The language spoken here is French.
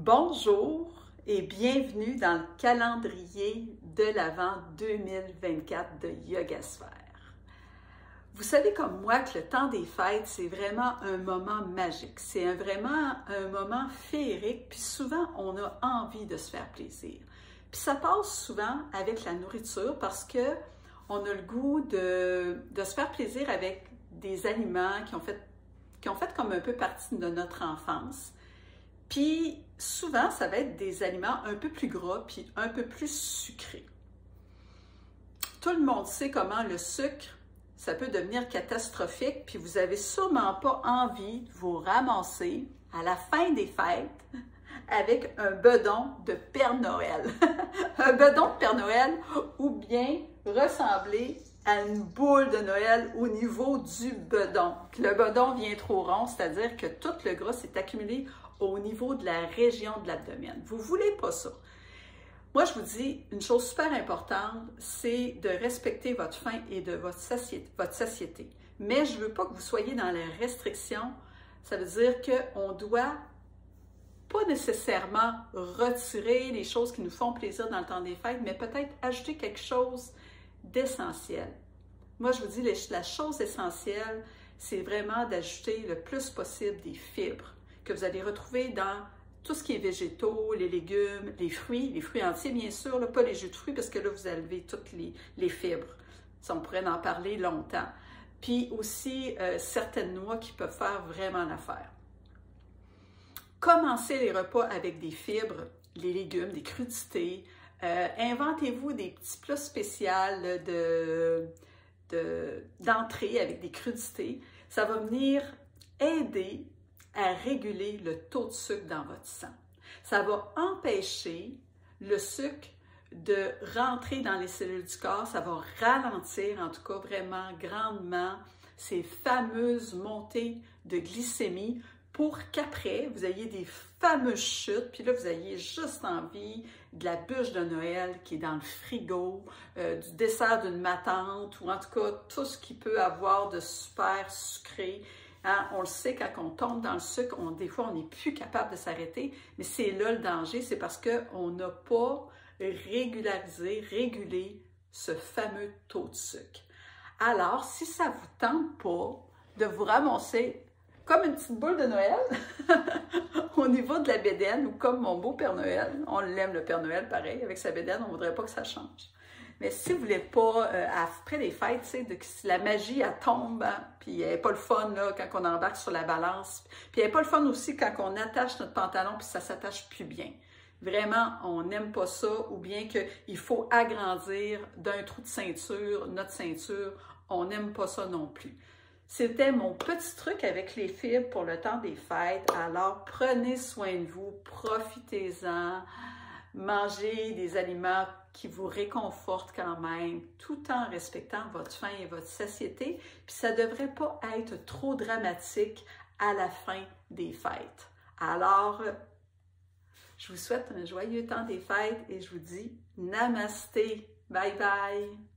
Bonjour et bienvenue dans le calendrier de l'Avent 2024 de Yogasphère. Vous savez comme moi que le temps des fêtes, c'est vraiment un moment magique. C'est vraiment un moment féerique, puis souvent on a envie de se faire plaisir. Puis ça passe souvent avec la nourriture parce que on a le goût de se faire plaisir avec des aliments qui ont fait comme un peu partie de notre enfance. Puis souvent, ça va être des aliments un peu plus gras puis un peu plus sucrés. Tout le monde sait comment le sucre, ça peut devenir catastrophique, puis vous n'avez sûrement pas envie de vous ramasser à la fin des fêtes avec un bedon de Père Noël. Un bedon de Père Noël ou bien ressembler à une boule de Noël au niveau du bedon. Le bedon vient trop rond, c'est-à-dire que tout le gras s'est accumulé au niveau de la région de l'abdomen. Vous ne voulez pas ça. Moi, je vous dis, une chose super importante, c'est de respecter votre faim et de votre satiété. Mais je ne veux pas que vous soyez dans la restriction. Ça veut dire qu'on doit pas nécessairement retirer les choses qui nous font plaisir dans le temps des fêtes, mais peut-être ajouter quelque chose d'essentiel. Moi, je vous dis, la chose essentielle, c'est vraiment d'ajouter le plus possible des fibres que vous allez retrouver dans tout ce qui est végétaux, les légumes, les fruits entiers, bien sûr, là, pas les jus de fruits, parce que là, vous avez toutes les fibres. Ça, on pourrait en parler longtemps. Puis aussi, certaines noix qui peuvent faire vraiment l'affaire. Commencez les repas avec des fibres, les légumes, des crudités. Inventez-vous des petits plats spéciaux d'entrée avec des crudités. Ça va venir aider à réguler le taux de sucre dans votre sang. Ça va empêcher le sucre de rentrer dans les cellules du corps. Ça va ralentir, en tout cas vraiment grandement, ces fameuses montées de glycémie pour qu'après, vous ayez des fameuses chutes, puis là, vous ayez juste envie de la bûche de Noël qui est dans le frigo, du dessert d'une ma tante, ou en tout cas, tout ce qui peut avoir de super sucré. Hein, on le sait, quand on tombe dans le sucre, des fois, on n'est plus capable de s'arrêter, mais c'est là le danger, c'est parce qu'on n'a pas régulé ce fameux taux de sucre. Alors, si ça ne vous tente pas de vous ramasser comme une petite boule de Noël au niveau de la bédaine, ou comme mon beau Père Noël, on l'aime le Père Noël pareil, avec sa bédaine, on ne voudrait pas que ça change. Mais si vous ne voulez pas, après les fêtes, la magie, elle tombe, hein, puis elle n'est pas le fun là, quand on embarque sur la balance, puis elle n'est pas le fun aussi quand on attache notre pantalon, puis ça ne s'attache plus bien. Vraiment, on n'aime pas ça, ou bien qu'il faut agrandir d'un trou de ceinture, notre ceinture, on n'aime pas ça non plus. C'était mon petit truc avec les fibres pour le temps des fêtes. Alors, prenez soin de vous, profitez-en, mangez des aliments qui vous réconfortent quand même, tout en respectant votre faim et votre satiété. Puis ça ne devrait pas être trop dramatique à la fin des fêtes. Alors, je vous souhaite un joyeux temps des fêtes et je vous dis namasté. Bye bye!